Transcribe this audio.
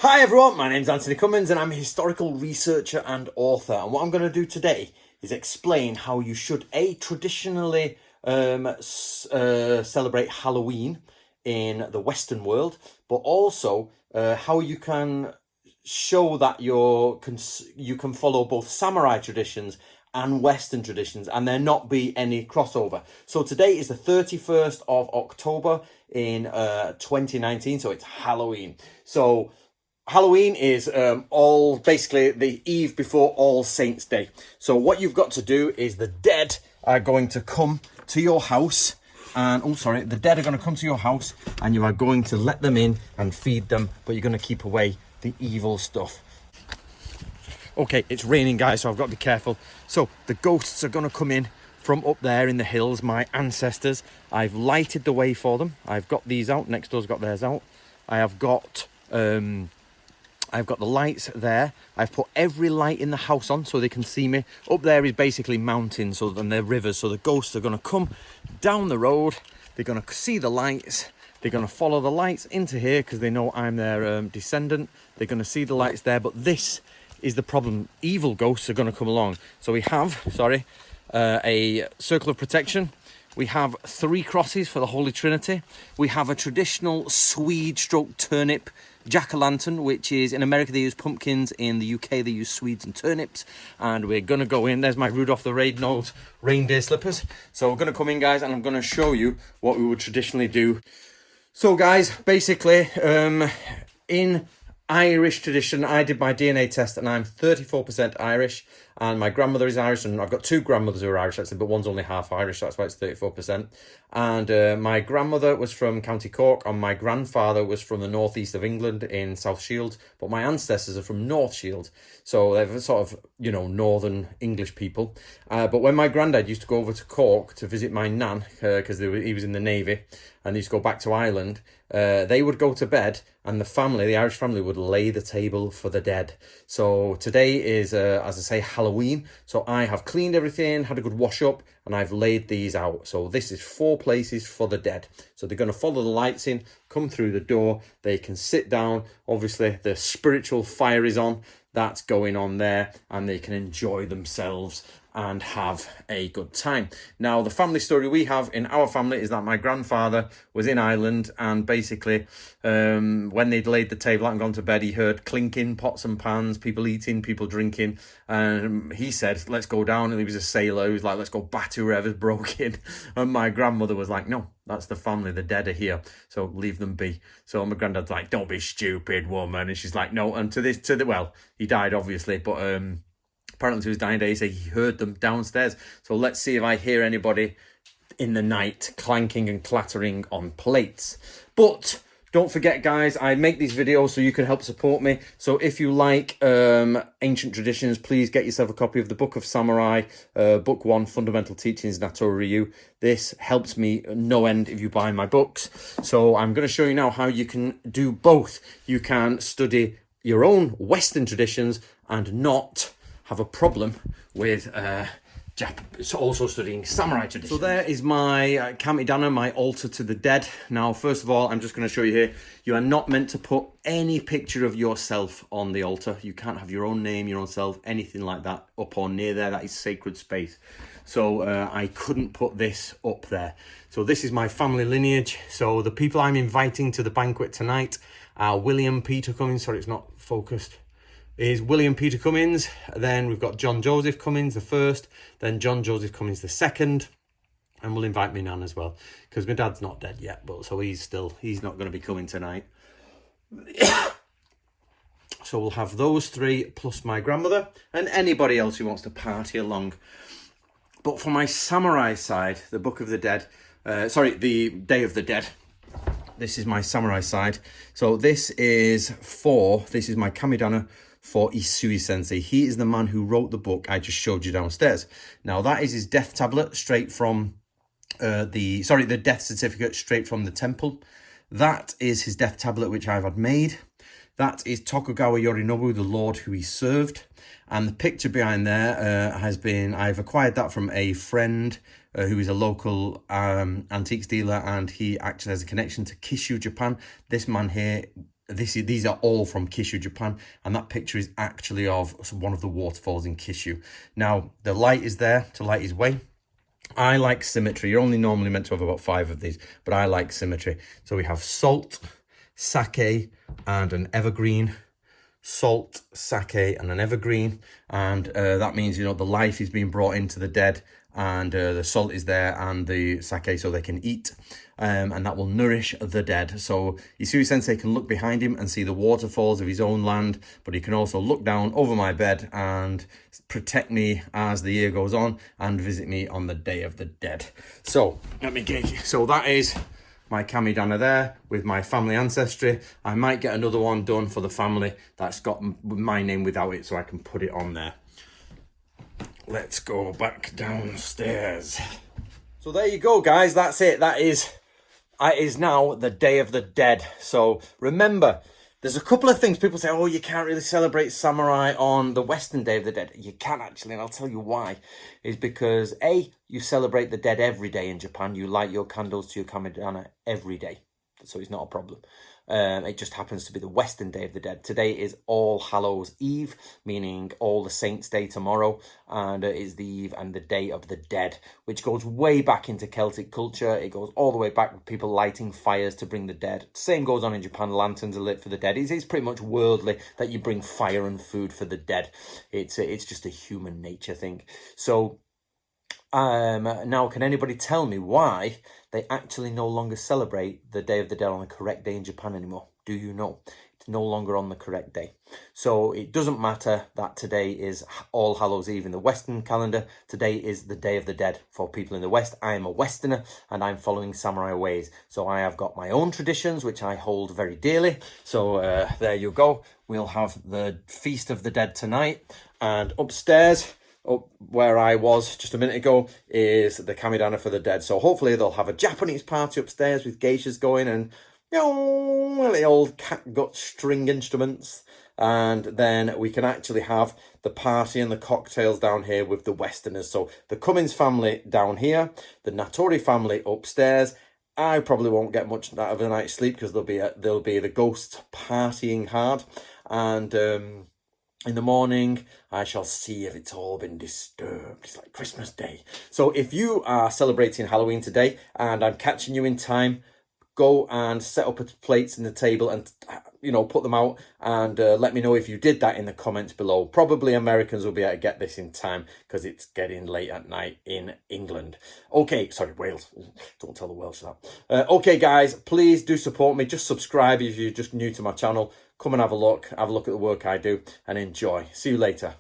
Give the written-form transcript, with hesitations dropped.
Hi everyone, my name's Anthony Cummins and I'm a historical researcher and author, and what I'm going to do today is explain how you should traditionally celebrate Halloween in the Western world, but also how you can show that you can follow both samurai traditions and Western traditions and there not be any crossover. So today is the 31st of October in 2019, so it's Halloween. So Halloween is basically the eve before All Saints' Day. So what you've got to do is the dead are going to come to your house and, the dead are going to come to your house and you are going to let them in and feed them, but you're going to keep away the evil stuff. Okay, it's raining, guys, so I've got to be careful. So the ghosts are going to come in from up there in the hills, my ancestors. I've lighted the way for them. I've got these out. Next door's got theirs out. I've got the lights there. I've put every light in the house on so they can see me. Up there is basically mountains, and they're rivers. So the ghosts are going to come down the road. They're going to see the lights. They're going to follow the lights into here because they know I'm their descendant. They're going to see the lights there. But this is the problem. Evil ghosts are going to come along. So we have, a circle of protection. We have 3 crosses for the Holy Trinity. We have a traditional Swede stroke turnip jack-o'-lantern, which is, in America they use pumpkins, in the UK they use Swedes and turnips. And we're going to go in. There's my Rudolph the Red-Nosed reindeer slippers. So we're going to come in, guys, and I'm going to show you what we would traditionally do. So, guys, basically, in Irish tradition, I did my DNA test and I'm 34% Irish, and my grandmother is Irish, and I've got 2 grandmothers who are Irish actually, but one's only half Irish, so that's why it's 34%. And my grandmother was from County Cork and my grandfather was from the northeast of England in South Shields, but my ancestors are from North Shields, so they're sort of, northern English people. But when my granddad used to go over to Cork to visit my nan, because he was in the Navy, and he used to go back to Ireland, they would go to bed and the Irish family would lay the table for the dead. So today is, as I say, Halloween. So I have cleaned everything, had a good wash up, and I've laid these out. So this is 4 places for the dead. So they're going to follow the lights in, come through the door, they can sit down. Obviously the spiritual fire is on, that's going on there, and they can enjoy themselves and have a good time. Now, the family story we have in our family is that my grandfather was in Ireland, and basically when they'd laid the table out and gone to bed, he heard clinking pots and pans, people eating, people drinking, and he said, let's go down. And he was a sailor. He was like, let's go batter whoever's broken. And my grandmother was like, no, that's the family, the dead are here, so leave them be. So my granddad's like, don't be stupid, woman. And she's like, no. And well, he died obviously, but apparently to his dying days, he heard them downstairs. So let's see if I hear anybody in the night clanking and clattering on plates. But don't forget, guys, I make these videos so you can help support me. So if you like ancient traditions, please get yourself a copy of the Book of Samurai, Book 1, Fundamental Teachings, Nato Ryu. This helps me no end if you buy my books. So I'm going to show you now how you can do both. You can study your own Western traditions and not have a problem with also studying samurai traditions. So there is my Kamidana, my altar to the dead. Now, first of all, I'm just going to show you here, you are not meant to put any picture of yourself on the altar. You can't have your own name, your own self, anything like that up or near there. That is sacred space. So I couldn't put this up there. So this is my family lineage. So the people I'm inviting to the banquet tonight are William Peter Cummins. Sorry, it's not focused. Is William Peter Cummins, then we've got John Joseph Cummins the first, then John Joseph Cummins the second, and we'll invite my nan as well, because my dad's not dead yet, but so he's not going to be coming tonight. So we'll have those 3 plus my grandmother and anybody else who wants to party along. But for my samurai side, the Book of the Dead, the Day of the Dead, this is my samurai side. So this is my Kamidana for Isui Sensei. He is the man who wrote the book I just showed you downstairs. Now that is his death tablet straight from the death certificate straight from the temple. That is his death tablet which I've had made. That is Tokugawa Yorinobu, the lord who he served. And the picture behind there I've acquired that from a friend who is a local antiques dealer, and he actually has a connection to Kishu, Japan. This man here these are all from Kyushu, Japan, and that picture is actually of one of the waterfalls in Kyushu. Now, the light is there to light his way. I like symmetry. You're only normally meant to have about 5 of these, but I like symmetry. So we have salt, sake, and an evergreen. Salt, sake, and an evergreen. And that means, you know, the life is being brought into the dead, and the salt is there and the sake so they can eat. And that will nourish the dead. So Isui Sensei can look behind him and see the waterfalls of his own land, but he can also look down over my bed and protect me as the year goes on and visit me on the Day of the Dead. So let me get you. So that is my kamidana there with my family ancestry. I might get another one done for the family that's got my name without it, so I can put it on there. Let's go back downstairs. So there you go, guys. That's it. That is now the Day of the Dead. So remember, there's a couple of things. People say, oh, you can't really celebrate samurai on the Western Day of the Dead. You can actually, and I'll tell you why. Is because, A, you celebrate the dead every day in Japan. You light your candles to your kamidana every day. So it's not a problem. It just happens to be the Western Day of the Dead. Today is All Hallows Eve, meaning All the Saints' Day tomorrow, and it is the eve and the Day of the Dead, which goes way back into Celtic culture. It goes all the way back with people lighting fires to bring the dead. Same goes on in Japan. Lanterns are lit for the dead. It's pretty much worldly that you bring fire and food for the dead. It's just a human nature thing. So now, can anybody tell me why they actually no longer celebrate the Day of the Dead on the correct day in Japan anymore? Do you know? It's no longer on the correct day. So it doesn't matter that today is All Hallows Eve in the Western calendar. Today is the Day of the Dead for people in the West. I am a Westerner and I'm following samurai ways. So I have got my own traditions, which I hold very dearly. So there you go. We'll have the Feast of the Dead tonight. And upstairs, up where I was just a minute ago, is the kamidana for the dead. So hopefully they'll have a Japanese party upstairs with geishas going and, you know, the old catgut string instruments. And then we can actually have the party and the cocktails down here with the Westerners. So the Cummins family down here, the Natori family upstairs. I probably won't get much out of a night's sleep because there'll be the ghosts partying hard. And in the morning, I shall see if it's all been disturbed. It's like Christmas Day. So if you are celebrating Halloween today and I'm catching you in time, go and set up plates in the table and, you know, put them out and let me know if you did that in the comments below. Probably Americans will be able to get this in time because it's getting late at night in England. Okay, sorry, Wales. Don't tell the Welsh that. Okay, guys, please do support me. Just subscribe if you're just new to my channel. Come and have a look at the work I do and enjoy. See you later.